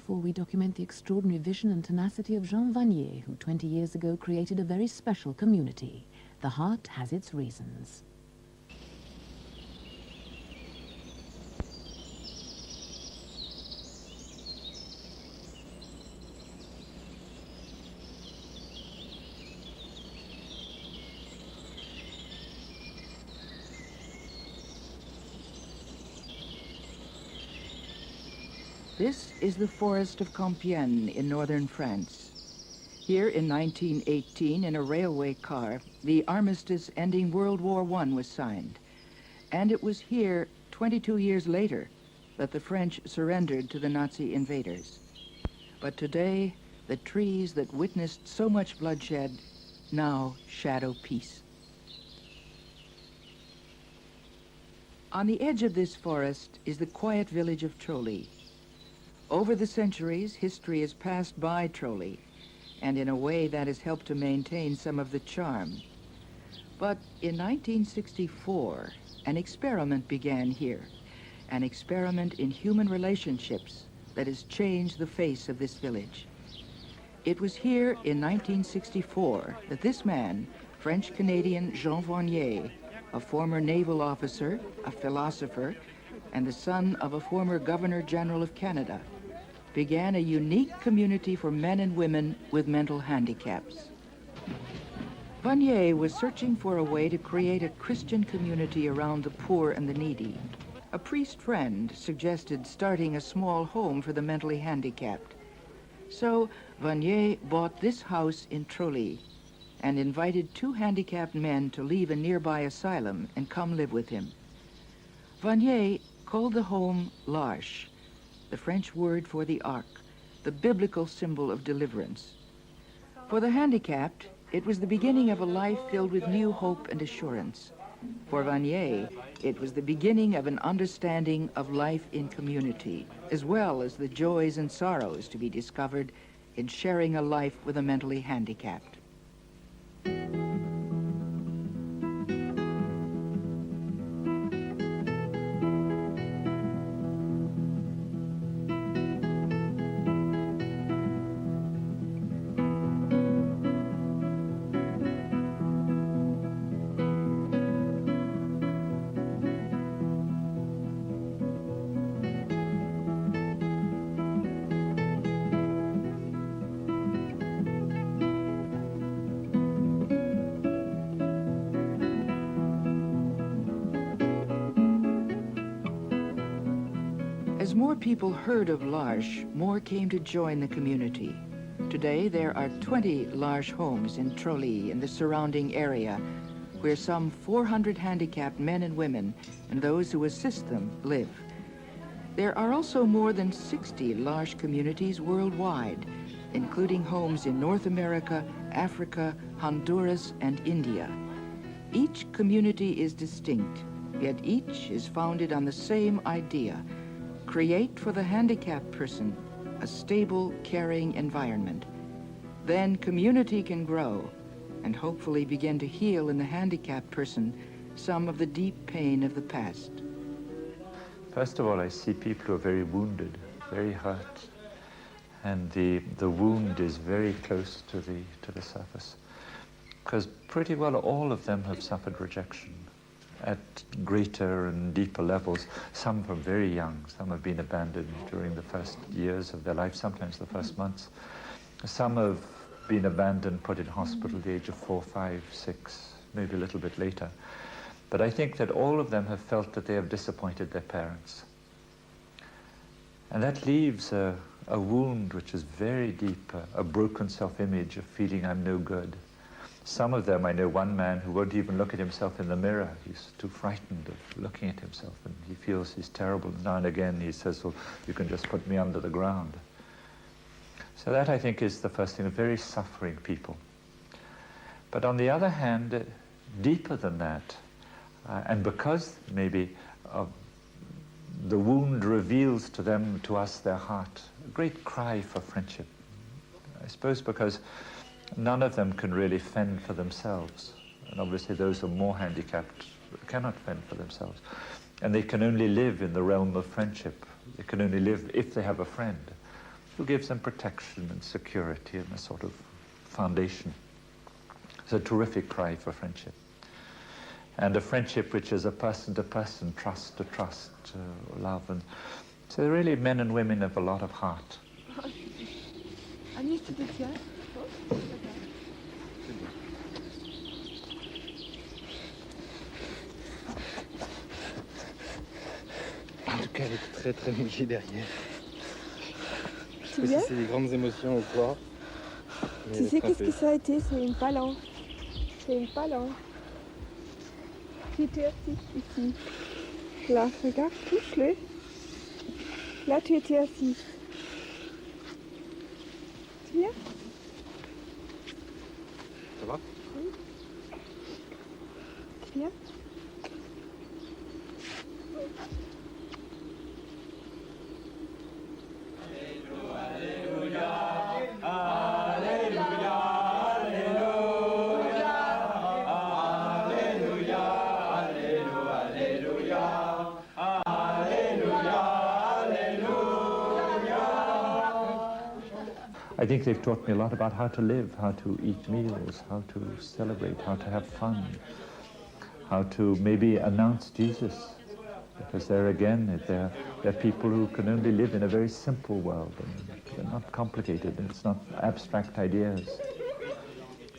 before we document the extraordinary vision and tenacity of Jean Vanier, who 20 years ago created a very special community. The heart has its reasons. This is the forest of Compiègne in northern France. Here in 1918, in a railway car, the armistice ending World War I was signed. And it was here, 22 years later, that the French surrendered to the Nazi invaders. But today, the trees that witnessed so much bloodshed now shadow peace. On the edge of this forest is the quiet village of Trolly. Over the centuries, history has passed by Trolly, and in a way that has helped to maintain some of the charm. But in 1964, an experiment began here, an experiment in human relationships that has changed the face of this village. It was here in 1964 that this man, French-Canadian Jean Vanier, a former naval officer, a philosopher, and the son of a former Governor General of Canada, began a unique community for men and women with mental handicaps. Vanier was searching for a way to create a Christian community around the poor and the needy. A priest friend suggested starting a small home for the mentally handicapped. So Vanier bought this house in Trolly and invited 2 handicapped men to leave a nearby asylum and come live with him. Vanier called the home L'Arche, the French word for the ark, the biblical symbol of deliverance. For the handicapped, it was the beginning of a life filled with new hope and assurance. For Vanier, it was the beginning of an understanding of life in community, as well as the joys and sorrows to be discovered in sharing a life with a mentally handicapped. As more people heard of L'Arche, more came to join the community. Today, there are 20 L'Arche homes in Trolly and the surrounding area, where some 400 handicapped men and women and those who assist them live. There are also more than 60 L'Arche communities worldwide, including homes in North America, Africa, Honduras, and India. Each community is distinct, yet each is founded on the same idea: create for the handicapped person a stable, caring environment. Then community can grow and hopefully begin to heal in the handicapped person some of the deep pain of the past. First of all, I see people who are very wounded, very hurt, and the wound is very close to the surface, because pretty well all of them have suffered rejection at greater and deeper levels. Some from very young, some have been abandoned during the first years of their life, sometimes the first months. Some have been abandoned, put in hospital at the age of 4, 5, 6, maybe a little bit later. But I think that all of them have felt that they have disappointed their parents. And that leaves a wound which is very deep, a broken self-image, of feeling I'm no good. Some of them, I know one man who won't even look at himself in the mirror. He's too frightened of looking at himself, and he feels he's terrible. Now and again he says, well, you can just put me under the ground. So that, I think, is the first thing, very suffering people. But on the other hand, deeper than that, and because maybe the wound reveals to them, to us, their heart, a great cry for friendship. I suppose because none of them can really fend for themselves. And obviously those who are more handicapped cannot fend for themselves. And they can only live in the realm of friendship. They can only live if they have a friend. who gives them protection and security and a sort of foundation. It's a terrific cry for friendship. And a friendship which is a person-to-person, trust-to-trust, love. And so they're really men and women of a lot of heart. En tout cas, elle est très très mouillée derrière. Tu Je sais viens? pas si c'est des grandes émotions ou quoi. Mais Tu elle sais est qu'est-ce frappée. que ça a été? C'est une phalange. C'est une phalange. Qui était assis ici. Là, regarde, touche-le. Là, tu étais assis. Tu viens? Ça va? Tu viens? I think they've taught me a lot about how to live, how to eat meals, how to celebrate, how to have fun, how to maybe announce Jesus. Because there again, they're people who can only live in a very simple world. And they're not complicated, and it's not abstract ideas.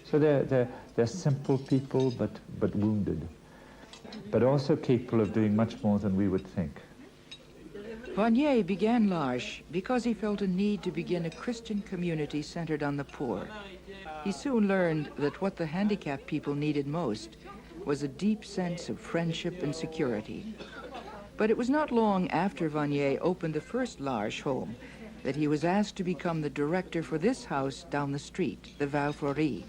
So they're simple people, but wounded, but also capable of doing much more than we would think. Vanier began L'Arche because he felt a need to begin a Christian community centered on the poor. He soon learned that what the handicapped people needed most was a deep sense of friendship and security. But it was not long after Vanier opened the first L'Arche home that he was asked to become the director for this house down the street, the Val Fleury,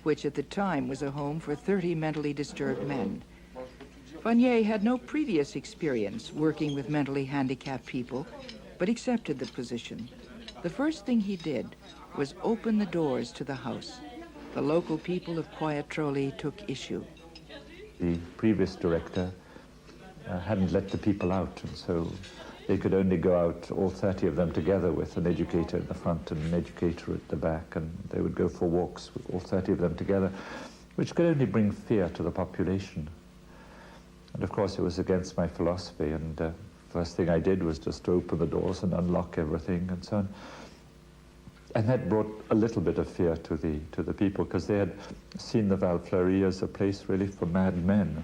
which at the time was a home for 30 mentally disturbed men. Vanier had no previous experience working with mentally handicapped people, but accepted the position. The first thing he did was open the doors to the house. The local people of Quiet Trolley took issue. The previous director hadn't let the people out, and so they could only go out, all 30 of them together, with an educator at the front and an educator at the back, and they would go for walks with all 30 of them together, which could only bring fear to the population. And of course it was against my philosophy, and first thing I did was just to open the doors and unlock everything and so on. And that brought a little bit of fear to the people, because they had seen the Val Fleury as a place really for mad men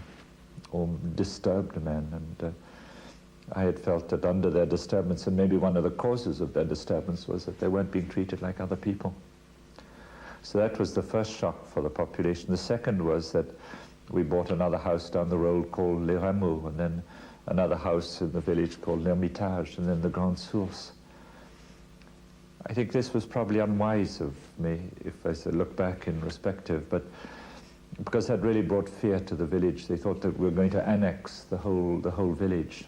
or disturbed men, and I had felt that under their disturbance, and maybe one of the causes of their disturbance, was that they weren't being treated like other people. So that was the first shock for the population. The second was that we bought another house down the road called Les Rameaux, and then another house in the village called L'Hermitage, and then the Grande Source. I think this was probably unwise of me, if I look back in perspective, but because that really brought fear to the village. They thought that we were going to annex the whole village.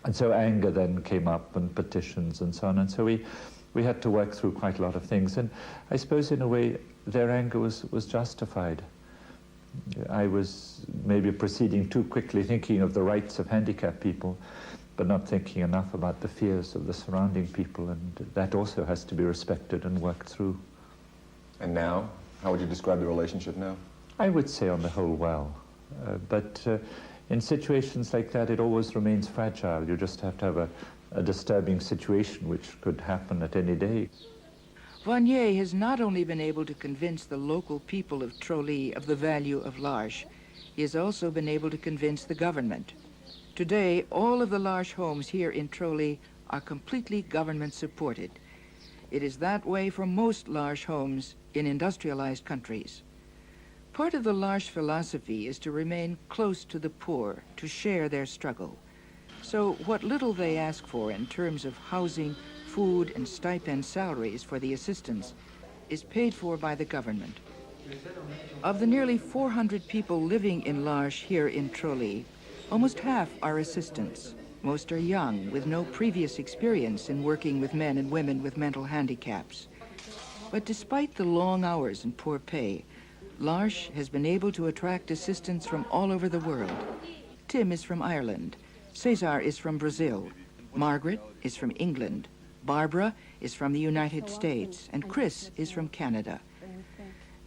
And so anger then came up, and petitions and so on, and so we had to work through quite a lot of things. And I suppose in a way their anger was justified. I was maybe proceeding too quickly, thinking of the rights of handicapped people, but not thinking enough about the fears of the surrounding people, and that also has to be respected and worked through. And now, how would you describe the relationship now? I would say on the whole well, but in situations like that it always remains fragile. You just have to have a disturbing situation which could happen at any day. Vanier has not only been able to convince the local people of Trolley of the value of L'Arche, he has also been able to convince the government. Today, all of the L'Arche homes here in Trolley are completely government supported. It is that way for most L'Arche homes in industrialized countries. Part of the L'Arche philosophy is to remain close to the poor, to share their struggle. So what little they ask for in terms of housing, food, and stipend salaries for the assistants is paid for by the government. Of the nearly 400 people living in L'Arche here in Trolley, almost half are assistants. Most are young, with no previous experience in working with men and women with mental handicaps. But despite the long hours and poor pay, L'Arche has been able to attract assistants from all over the world. Tim is from Ireland. Cesar is from Brazil. Margaret is from England. Barbara is from the United States, and Chris is from Canada.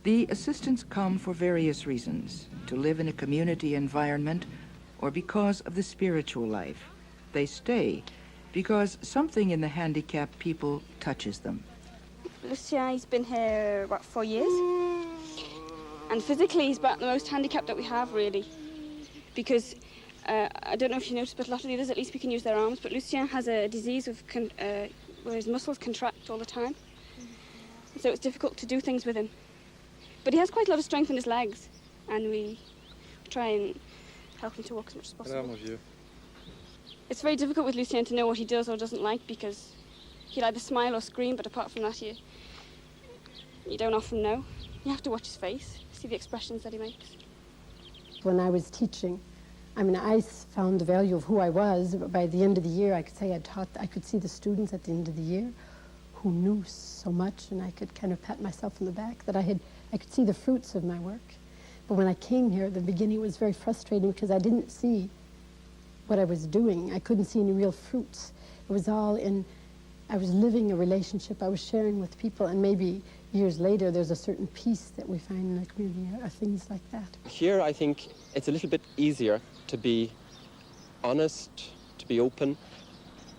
The assistants come for various reasons, to live in a community environment or because of the spiritual life. They stay because something in the handicapped people touches them. Lucien, he's been here, about 4 years. And physically, he's about the most handicapped that we have, really. Because, I don't know if you noticed, but a lot of the others, at least we can use their arms, but Lucien has a disease of where his muscles contract all the time. So it's difficult to do things with him. But he has quite a lot of strength in his legs, and we try and help him to walk as much as possible. It's very difficult with Lucien to know what he does or doesn't like, because he'll either smile or scream, but apart from that, you don't often know. You have to watch his face, see the expressions that he makes. When I was teaching, I mean, I found the value of who I was. By the end of the year, I could say I could see the students at the end of the year who knew so much, and I could kind of pat myself on the back that I could see the fruits of my work. But when I came here, the beginning was very frustrating because I didn't see what I was doing. I couldn't see any real fruits. It was all I was living a relationship, I was sharing with people, and maybe years later there's a certain peace that we find in the community, or things like that. Here I think it's a little bit easier to be honest, to be open,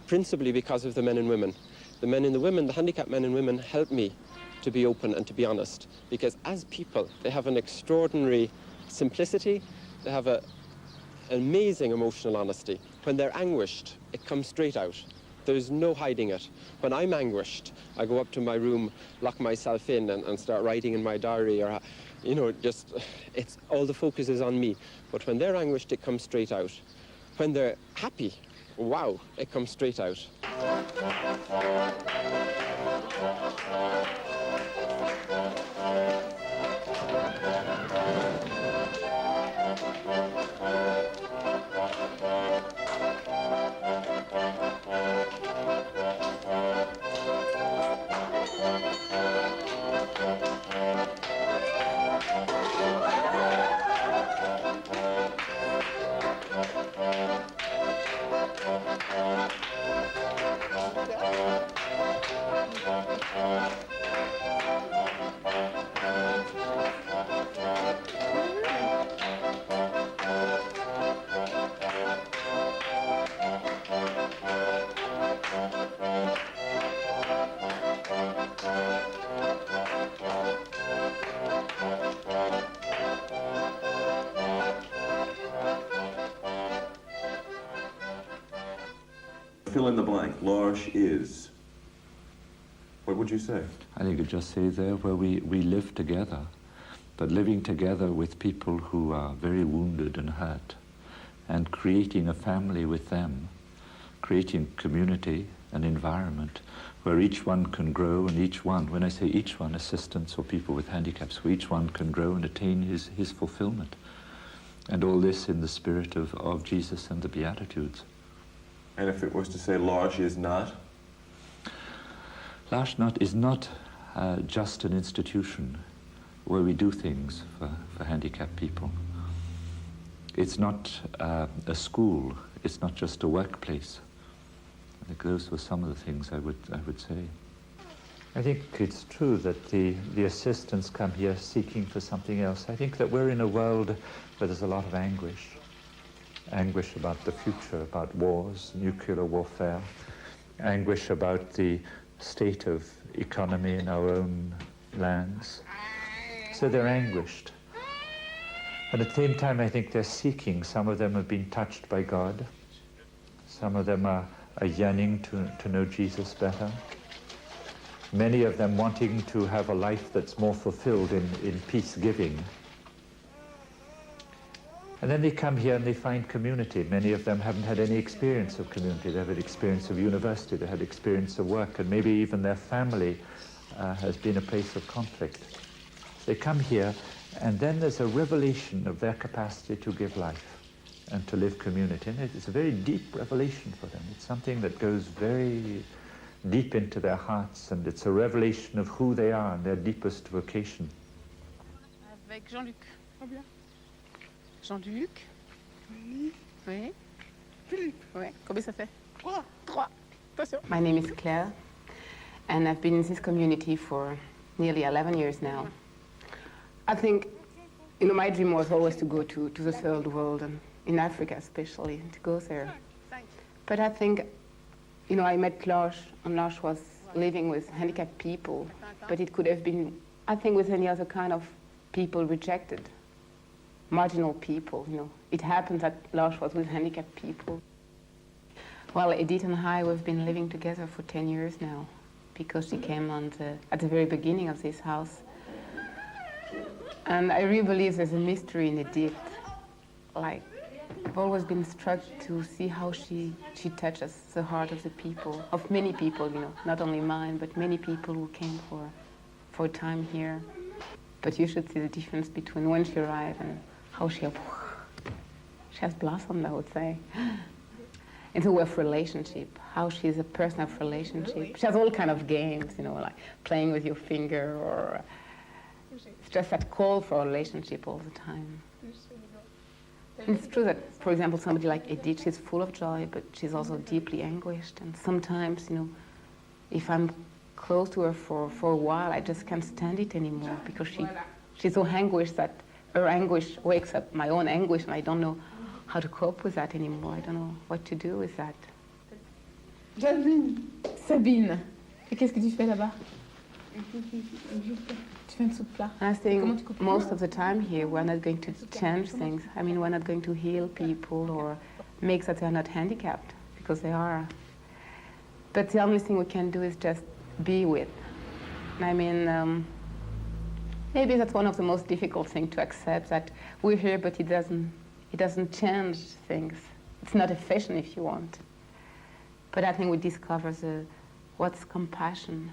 principally because of the men and women. The men and the women, the handicapped men and women, help me to be open and to be honest, because as people they have an extraordinary simplicity, they have an amazing emotional honesty. When they're anguished, it comes straight out. There's no hiding it. When I'm anguished, I go up to my room, lock myself in and start writing in my diary, or, you know, just, it's all the focus is on me. But when they're anguished, it comes straight out. When they're happy, wow, it comes straight out. Fill in the blank. L'Arche is. What would you say? I think I'd just say there where we live together, but living together with people who are very wounded and hurt, and creating a family with them, creating community, an environment where each one can grow, and each one, when I say each one, assistants or people with handicaps, where each one can grow and attain his fulfillment. And all this in the spirit of Jesus and the Beatitudes. And if it was to say L'Arche is not? L'Arche is not just an institution where we do things for handicapped people. It's not a school. It's not just a workplace. I think those were some of the things I would say. I think it's true that the assistants come here seeking for something else. I think that we're in a world where there's a lot of anguish about the future, about wars, nuclear warfare, anguish about the state of economy in our own lands. So they're anguished. And at the same time, I think they're seeking. Some of them have been touched by God. Some of them are yearning to know Jesus better. Many of them wanting to have a life that's more fulfilled in peace-giving. And then they come here and they find community. Many of them haven't had any experience of community. They have had experience of university, they had experience of work, and maybe even their family has been a place of conflict. They come here, and then there's a revelation of their capacity to give life and to live community. And it's a very deep revelation for them. It's something that goes very deep into their hearts, and it's a revelation of who they are and their deepest vocation. Avec Jean-Luc. Jean-Luc. Oui. Philippe. Oui. Combien ça fait? 3. Attention. My name is Claire. And I've been in this community for nearly 11 years now. I think, my dream was always to go to the third world, and in Africa especially, to go there. But I think, I met Lars, and Lars was living with handicapped people, but it could have been, I think, with any other kind of people rejected, marginal people, It happened that Lars was with handicapped people. Well, Edith and I, we've been living together for 10 years now, because she came at the very beginning of this house. And I really believe there's a mystery in Edith. Like, I've always been struck to see how she touches the heart of the people, of many people, not only mine, but many people who came for a time here. But you should see the difference between when she arrived and how she has blossomed, I would say. It's a way of relationship, how she's a person of relationship. She has all kind of games, like playing with your finger, or it's just that call for a relationship all the time. And it's true that, for example, somebody like Edith, she's full of joy, but she's also deeply anguished. And sometimes, if I'm close to her for a while, I just can't stand it anymore, because she's so anguished that her anguish wakes up my own anguish, and I don't know how to cope with that anymore. I don't know what to do with that. Sabine, et qu'est-ce que tu fais là-bas? Tu fais une soupe plat. I think most of the time here, we're not going to change things. I mean, we're not going to heal people or make that they're not handicapped, because they are. But the only thing we can do is just be with. I mean, maybe that's one of the most difficult things to accept, that we're here, but it doesn't change things. It's not a fashion, if you want. But I think we discover what's compassion.